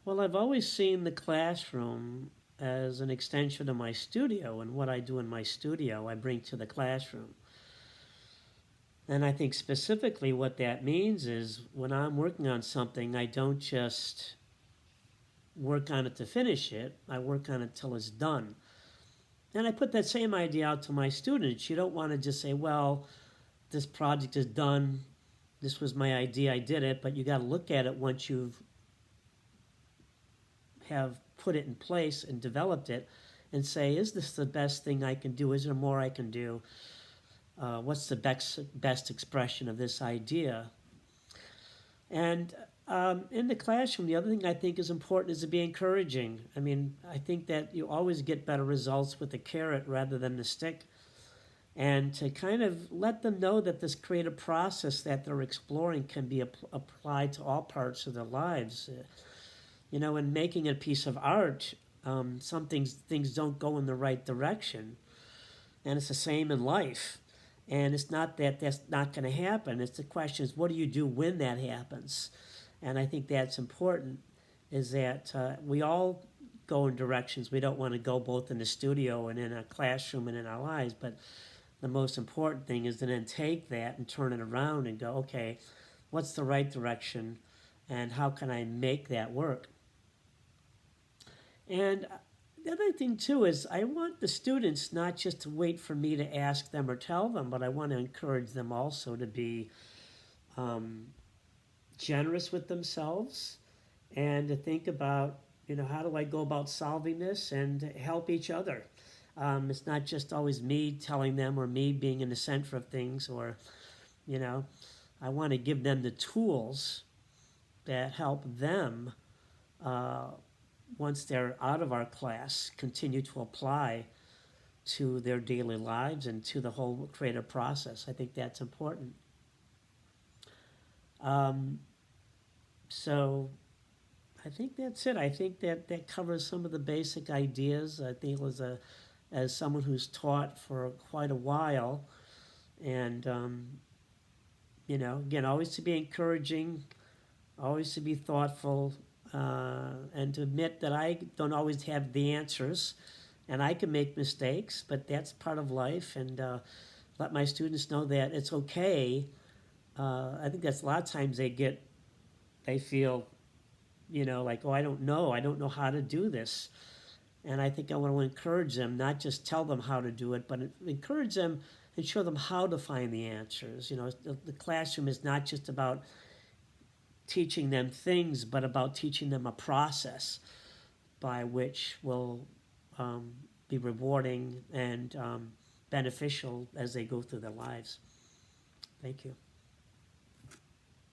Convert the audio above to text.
Well, I've always seen the classroom as an extension of my studio, and what I do in my studio, I bring to the classroom. And I think specifically what that means is when I'm working on something, I don't just work on it to finish it, I work on it till it's done. And I put that same idea out to my students. You don't want to just say, well, this project is done, this was my idea, I did it, but you got to look at it once you've have put it in place and developed it and say, is this the best thing I can do? Is there more I can do? What's the best expression of this idea? And in the classroom, the other thing I think is important is to be encouraging. I mean, I think that you always get better results with the carrot rather than the stick. And to kind of let them know that this creative process that they're exploring can be applied to all parts of their lives. In making a piece of art, some things don't go in the right direction, and it's the same in life. And it's not that that's not going to happen. It's the question is, what do you do when that happens? And I think that's important. Is that we all go in directions we don't want to go, both in the studio and in a classroom and in our lives. But the most important thing is to then take that and turn it around and go, okay, what's the right direction, and how can I make that work? And the other thing too is I want the students not just to wait for me to ask them or tell them, but I want to encourage them also to be um, generous with themselves and to think about, how do I go about solving this and help each other. It's not just always me telling them or me being in the center of things, or, you know, I want to give them the tools that help them, uh, once they're out of our class, continue to apply to their daily lives and to the whole creative process. I think that's important. Um, so I think that's it. I think that that covers some of the basic ideas. I think it was as someone who's taught for quite a while, and again, always to be encouraging, always to be thoughtful, and to admit that I don't always have the answers, and I can make mistakes, but that's part of life, and let my students know that it's okay. I think that's a lot of times they feel, like, oh, I don't know how to do this. And I think I want to encourage them, not just tell them how to do it, but encourage them and show them how to find the answers. The classroom is not just about teaching them things, but about teaching them a process by which will um, be rewarding and beneficial as they go through their lives. Thank you.